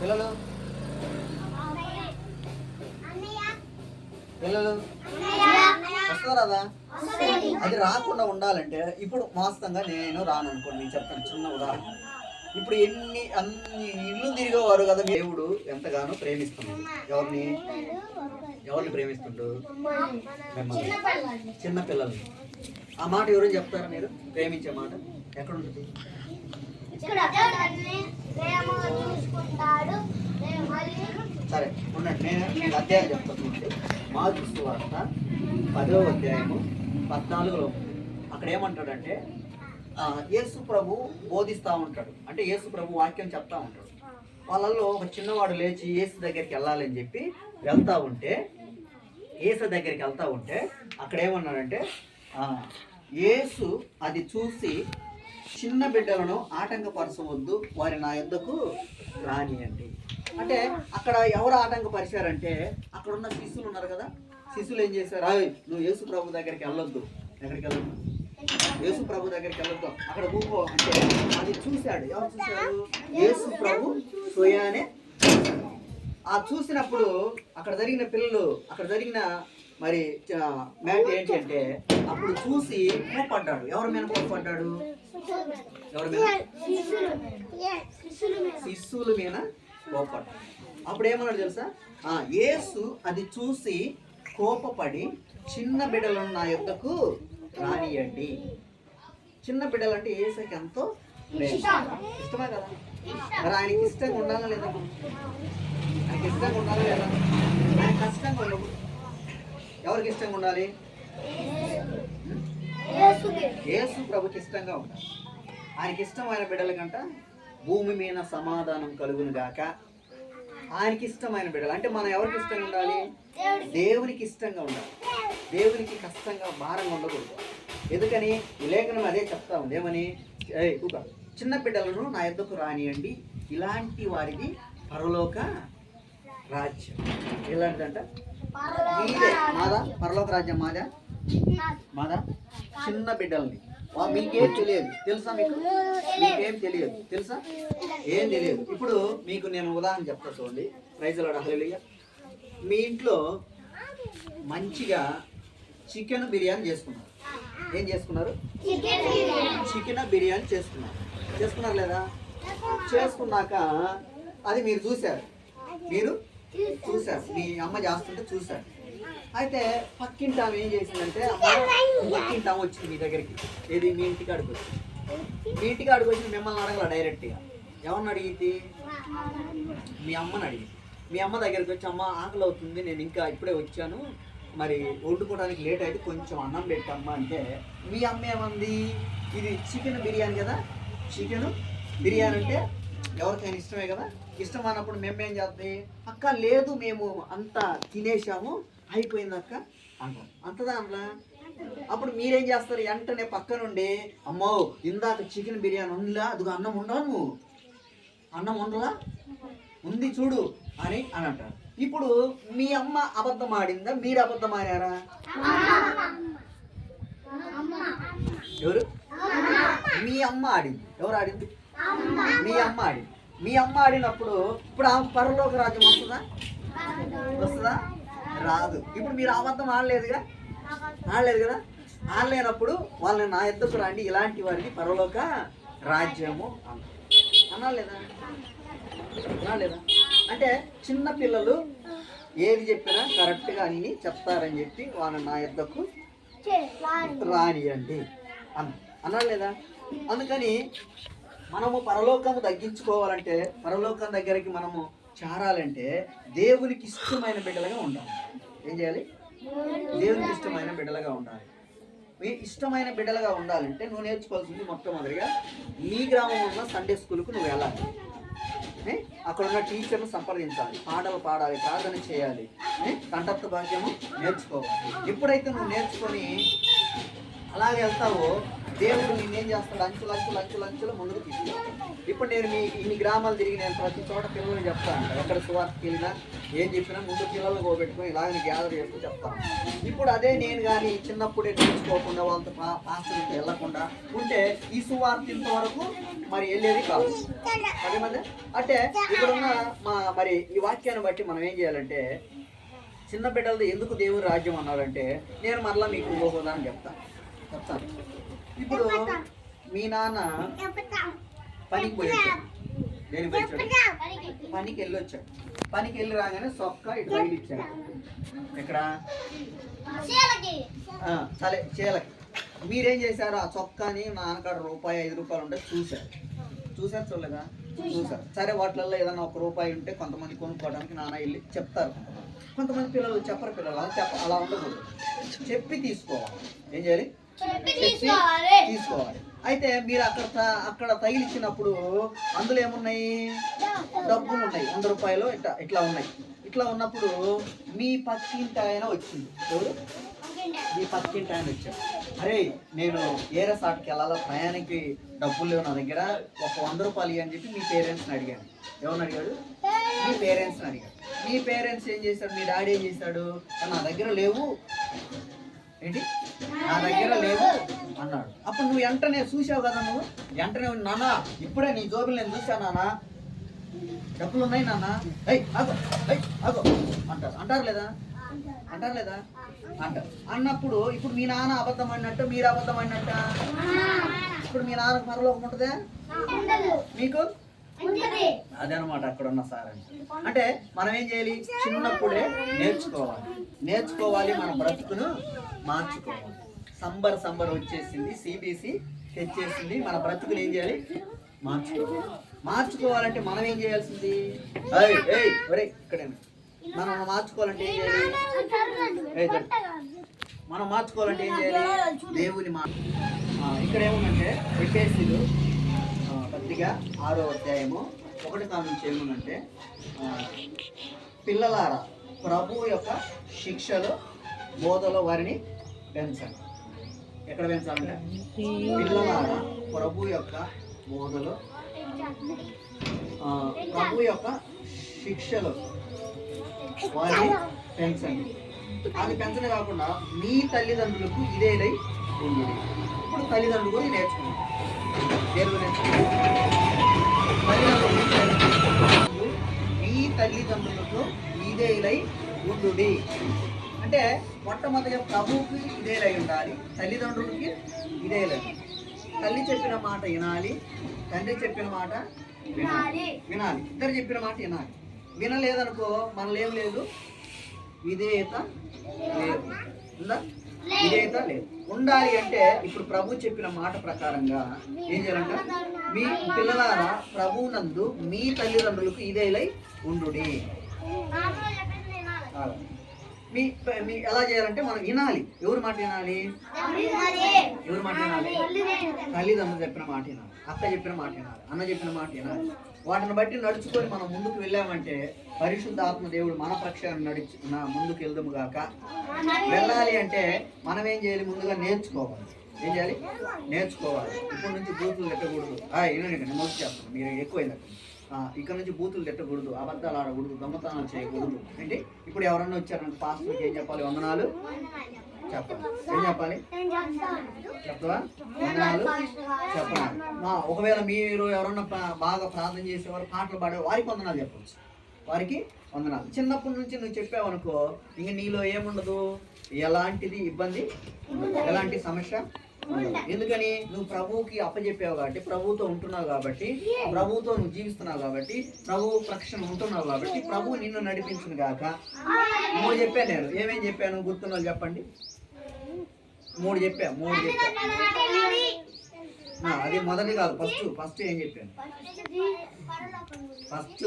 పిల్లలు పిల్లలు వస్తారా? అది రాకుండా ఉండాలంటే ఇప్పుడు వాస్తవంగా నేను రాను అనుకోండి, నేను చెప్తాను చిన్న ఉదాహరణ. ఇప్పుడు అన్ని ఇల్లు తిరిగేవారు కదా, దేవుడు ఎంతగానో ప్రేమిస్తున్నాడు. ఎవరిని ప్రేమిస్తుండు? మిమ్మల్ని, చిన్న పిల్లల్ని. ఆ మాట ఎవరు చెప్తారా మీరు? ప్రేమించే మాట ఎక్కడ ఉంటుంది? సరే ఉండండి, నేను మీకు అధ్యాయం చెప్తాను. మార్కు సువార్త 10వ అధ్యాయము 14లో అక్కడ ఏమంటాడంటే, యేసు ప్రభు బోధిస్తూ ఉంటాడు. అంటే యేసు ప్రభు వాక్యం చెప్తా ఉంటాడు. వాళ్ళల్లో ఒక చిన్నవాడు లేచి యేసు దగ్గరికి వెళ్ళాలని చెప్పి వెళ్తూ ఉంటే, యేసు దగ్గరికి వెళ్తూ ఉంటే అక్కడ ఏమన్నాడంటే, యేసు అది చూసి చిన్న బిడ్డలను ఆటంకపరచవద్దు, వారి నా యొద్దకు రానియండి. అంటే అక్కడ ఎవరు ఆటంకపరిచారంటే అక్కడ ఉన్న శిష్యులు ఉన్నారు కదా, శిష్యులు ఏం చేశారు? నువ్వు యేసు ప్రభు దగ్గరికి వెళ్ళొద్దు. ఎక్కడికి వెళ్ళొద్దు? యేసు ప్రభు దగ్గరికి వెళ్ళొద్దు, అక్కడ కూకో అంటే అది చూశాడు. ఎవరు చూశాడు? యేసు ప్రభు స్వయానే. ఆ చూసినప్పుడు అక్కడ జరిగిన పిల్లలు, అక్కడ జరిగిన మరి మ్యాటర్ ఏంటి అంటే, అప్పుడు చూసి కోపడ్డాడు. ఎవరి మీద కోపడ్డాడు? ఎవరి మీద? శిష్యుల మీద కోపడ్డాడు. అప్పుడు ఏమన్నాడు తెలుసా? యేసు అది చూసి కోపపడి చిన్న బిడ్డలను నా యొద్దకు రానియండి. చిన్న బిడ్డలు అంటే యేసుకి ఎంతో ఇష్టమే కదా. మరి ఆయనకి ఇష్టంగా ఉండాలా లేదా? ఆయనకి ఇష్టంగా ఉండాలా లేదా? ఆయన కష్టంగా ఉండదు. ఎవరికి ఇష్టంగా ఉండాలి? యేసు ప్రభుకి ఇష్టంగా ఉండాలి. ఆయనకి ఇష్టమైన బిడ్డల కంట భూమి మీద సమాధానం కలుగును గాక. ఆయనకి ఇష్టమైన బిడ్డలు అంటే మనం ఎవరికి ఇష్టంగా ఉండాలి? దేవునికి ఇష్టంగా ఉండాలి. దేవునికి కష్టంగా భారంగా ఉండకూడదు. ఎందుకని ఈ లేఖనం అదే చెప్తా ఉంది. ఏమని? చిన్న బిడ్డలను నా యొద్దకు రానియండి, ఇలాంటి వారికి పరలోక రాజ్యం. ఎలాంటిదంట? మీదే. మాదా పరలోక రాజ్యం? మాదా? చిన్న బిడ్డల్ని. మీకేం తెలియదు తెలుసా? మీకేం తెలియదు తెలుసా? ఏం తెలియదు. ఇప్పుడు మీకు నేను ఉదాహరణ చెప్తా చూడండి. ప్రైజ్ లార్డ్, హల్లెలూయా. మీ ఇంట్లో మంచిగా చికెన్ బిర్యానీ చేసుకున్నారు. ఏం చేసుకున్నారు? చికెన్ బిర్యానీ చేసుకున్నారు లేదా? చేసుకున్నాక అది మీరు చూశారు. మీ అమ్మ చేస్తుంటే చూశారు. అయితే పక్కింటి ఆమె ఏం చేసిందంటే, పక్కింటి ఆమె వచ్చింది మీ దగ్గరికి. ఏది? మీ ఇంటికాడికి వచ్చింది. మీ ఇంటికాడికి వచ్చి మిమ్మల్ని అడగల డైరెక్ట్గా. ఎవరిని అడిగింది? మీ అమ్మని అడిగింది. మీ అమ్మ దగ్గరికి వచ్చి, అమ్మ ఆకలి అవుతుంది, నేను ఇంకా ఇప్పుడే వచ్చాను, మరి వండుకోవడానికి లేట్ అయితే కొంచెం అన్నం పెట్టమ్మా అంటే, మీ అమ్మ ఏమంది? ఇది చికెన్ బిర్యానీ కదా, చికెన్ బిర్యానీ అంటే ఎవరికైనా ఇష్టమే కదా. ఇష్టం అన్నప్పుడు మేమేం చేద్దాం? అక్క లేదు, మేము అంతా తినేసాము, అయిపోయింది అక్క అంటాం. అంతదా అట్లా? అప్పుడు మీరేం చేస్తారు? వెంటనే పక్క నుండి, అమ్మో ఇందాక చికెన్ బిర్యానీ ఉందిలా, అదిగో అన్నం ఉండవు, అన్నం ఉండలా, ఉంది చూడు అని అంటారు. ఇప్పుడు మీ అమ్మ అబద్ధం ఆడిందా? మీరు అబద్ధం ఆడారా? ఎవరు? మీ అమ్మ ఆడింది. ఎవరు ఆడింది? మీ అమ్మ ఆడింది. మీ అమ్మ ఆడినప్పుడు ఇప్పుడు ఆ పరలోక రాజ్యం వస్తుందా? రాదు. ఇప్పుడు మీరు అబద్ధం ఆడలేదు కదా. ఆడలేనప్పుడు వాళ్ళని నా యొద్దకు రండి, ఇలాంటి వారికి పరలోక రాజ్యము అనాలేదా? అంటే చిన్న పిల్లలు ఏది చెప్పినా కరెక్ట్గా అని చెప్తారని చెప్పి వాళ్ళని నా యొద్దకు రానియండి అనాలేదా? అందుకని మనము పరలోకము తగ్గించుకోవాలంటే, పరలోకం దగ్గరికి మనము చేరాలంటే దేవునికి ఇష్టమైన బిడ్డలుగా ఉండాలి. ఏం చేయాలి? దేవునికి ఇష్టమైన బిడ్డలుగా ఉండాలి. మీ ఇష్టమైన బిడ్డలుగా ఉండాలంటే నువ్వు నేర్చుకోవాల్సింది మొట్టమొదటిగా మీ గ్రామంలో ఉన్న సండే స్కూల్కు నువ్వు వెళ్ళాలి. అక్కడ ఉన్న టీచర్ను సంప్రదించాలి, పాటలు పాడాలి, ప్రార్థన చేయాలి, కంఠస్థ భాగ్యము నేర్చుకోవాలి. ఎప్పుడైతే నువ్వు నేర్చుకొని అలాగే వెళ్తావో దేవుడు నేనేం చేస్తాడు? అంచులు ముందుకు తీసుకెళ్తాడు. ఇప్పుడు నేను ఇన్ని గ్రామాలు తిరిగి నేను ప్రతి చోట పిల్లలు చెప్తాను. ఎక్కడ సువార్తకి వెళ్ళినా ఏం చెప్పినా ముందు పిల్లలు పెట్టుకొని ఇలాగ గ్యాదర్ చేస్తూ చెప్తాను. ఇప్పుడు అదే నేను కానీ చిన్నప్పుడే నేర్చుకోకుండా వాళ్ళతో పాస్టర్కి వెళ్ళకుండా ఉంటే ఈ సువార్త ఇంతవరకు మరి వెళ్ళేది కాదు. అదే మంది అంటే ఇక్కడున్న మరి ఈ వాక్యాన్ని బట్టి మనం ఏం చేయాలంటే, చిన్న బిడ్డలది ఎందుకు దేవుని రాజ్యం అన్నారంటే, నేను మరలా మీకు ఇంకోదాన్ని చెప్తాను. ఇప్పుడు మీ నాన్న పనికి పోయి వచ్చాడు. దేనికి పోయి వచ్చాడు? పనికి వెళ్ళి వచ్చాడు. పనికి వెళ్ళి రాగానే సొక్క ఇటు బయట ఇచ్చాడు. ఎక్కడ? సరే చీలకి. మీరేం చేశారు? ఆ చొక్కాని నాన్నకాడ రూపాయి 5 రూపాయలు ఉంటే చూశారు చూడలేదా? చూసారు. సరే వాటిల్లో ఏదైనా 1 రూపాయి ఉంటే కొంతమంది కొనుక్కోవడానికి నాన్న వెళ్ళి చెప్తారు. కొంతమంది పిల్లలు చెప్పరు. పిల్లలు అలా ఉండకూడదు. చెప్పి తీసుకోవాలి. ఏం చేయాలి? చెప్పి తీసుకోవాలి. అయితే మీరు అక్కడ తగిలిచ్చినప్పుడు అందులో ఏమున్నాయి? డబ్బులు ఉన్నాయి. 100 రూపాయలు ఇట్లా ఉన్నాయి. ఇట్లా ఉన్నప్పుడు మీ పక్కింటి ఆయన వచ్చింది. ఎవరు? మీ పక్కింటి ఆయన వచ్చాడు. అరే నేను ఏరే సాటుకి వెళ్ళాలా, ప్రయాణికి డబ్బులు లేవు నా దగ్గర, ఒక 100 రూపాయలు అని చెప్పి మీ పేరెంట్స్ని అడిగాను. ఎవరిని అడిగాడు? మీ పేరెంట్స్ని అడిగాడు. మీ పేరెంట్స్ ఏం చేశాడు? మీ డాడీ ఏం చేశాడు? నా దగ్గర లేవు. ఏంటి? నా దగ్గర లేవు అన్నాడు. అప్పుడు నువ్వు వెంటనే చూసావు కదా, నువ్వు వెంటనే నాన్న ఇప్పుడే నీ జోబులు నేను చూసాను నాన్న, డబ్బులు ఉన్నాయి నాన్న, అగో అంటారు లేదా? అంటారు. అన్నప్పుడు ఇప్పుడు మీ నాన్న అబద్ధం అన్నట్టు, మీరు అబద్ధం అన్నట్ట. ఇప్పుడు మీ నాన్నకు పరలోకం ఉంటుందా? మీకు అదనమాట అక్కడ ఉన్న సార్ అంటే మనం ఏం చేయాలి? చిన్నప్పుడే నేర్చుకోవాలి. మన బ్రతుకును మార్చుకోవాలి. సంబర్ వచ్చేసింది, సిబిసి తెచ్చేసింది. మన బ్రతుకులు ఏం చేయాలి? మార్చుకోవాలంటే మనం ఏం చేయాల్సింది? ఇక్కడే మనం మార్చుకోవాలంటే ఏం చేయాలి? దేవుని మాట. ఇక్కడ ఏముందంటే ఎఫెసీయులు పత్రిక 6వ అధ్యాయము 1 నుంచి ఏముందంటే, పిల్లలారా ప్రభు యొక్క శిక్షలో బోధలో వారిని పెంచండి. ఎక్కడ పెంచాలంటే, పిల్లలారా ప్రభు యొక్క బోధలో, ప్రభు యొక్క శిక్షలో వారిని పెంచండి. అది పెంచడం కాకుండా మీ తల్లిదండ్రులకు ఇదేదై ఉంది. ఇప్పుడు తల్లిదండ్రులు కూడా నేర్చుకున్నారు. మీ తల్లిదండ్రులకు ఇదేలై ఉండుడి అంటే మొట్టమొదటిగా ప్రభువుకి ఇదేలై ఉండాలి, తల్లిదండ్రులకి ఇదేలై. తల్లి చెప్పిన మాట వినాలి, తండ్రి చెప్పిన మాట వినాలి. ఇద్దరు చెప్పిన మాట వినాలి. వినలేదనుకో మనలో ఏం లేదు, విధేయత లేదు. విధేయత లేదు. ఉండాలి అంటే ఇప్పుడు ప్రభు చెప్పిన మాట ప్రకారంగా ఏం చేయాలంట? మీ పిల్లలారా ప్రభువునందు మీ తల్లిదండ్రులకు ఇదేలై ఉండుడి. మీ ఎలా చేయాలంటే మనం వినాలి. ఎవరి మాట వినాలి? తల్లిదండ్రులు చెప్పిన మాట వినాలి, అక్క చెప్పిన మాట వినాలి, అన్న చెప్పిన మాట వినాలి. వాటిని బట్టి నడుచుకొని మనం ముందుకు వెళ్ళామంటే పరిశుద్ధ ఆత్మ దేవుడు మన పక్షాన్ని ముందుకు వెళ్దాము గాక. వెళ్ళాలి అంటే మనం ఏం చేయాలి? ముందుగా నేర్చుకోవాలి. ఏం చేయాలి? నేర్చుకోవాలి. ఇప్పటి నుంచి బూతులు తిట్టకూడదు. నేను మొదటి చేస్తాను, మీరు ఎక్కువైంది. ఇక్కడ నుంచి బూతులు తిట్టకూడదు, అబద్ధాలు ఆడకూడదు, దొంగతనాలు చేయకూడదు. ఏంటి? ఇప్పుడు ఎవరన్నా వచ్చారంటే పాస్టర్కి ఏం చెప్పాలి? వందనాలు చెప్పాలి. ఏం చెప్పాలి? చెప్తావా? వందనాలు చెప్పాలి. ఒకవేళ మీరు ఎవరన్నా బాగా ప్రార్థన చేసేవారు, పాటలు పాడే వారికి వందనాలు చెప్పవచ్చు. వారికి వందనాలు. చిన్నప్పటి నుంచి నువ్వు చెప్పావనుకో, ఇంక నీలో ఏముండదు, ఎలాంటిది ఇబ్బంది, ఎలాంటి సమస్య. ఎందుకని? నువ్వు ప్రభువుకి అప్పచెప్పావు కాబట్టి, ప్రభువుతో ఉంటున్నావు కాబట్టి, ప్రభువుతో నువ్వు జీవిస్తున్నావు కాబట్టి, ప్రభువు ప్రక్షణ ఉంటున్నావు కాబట్టి, ప్రభువు నిన్ను నడిపించును గాక. 3 చెప్పాను నేను. ఏమేం చెప్పాను? గుర్తున్న వాళ్ళు చెప్పండి. 3 చెప్పా. అది మొదటి కాదు, ఫస్ట్ ఏం చెప్పాను? ఫస్ట్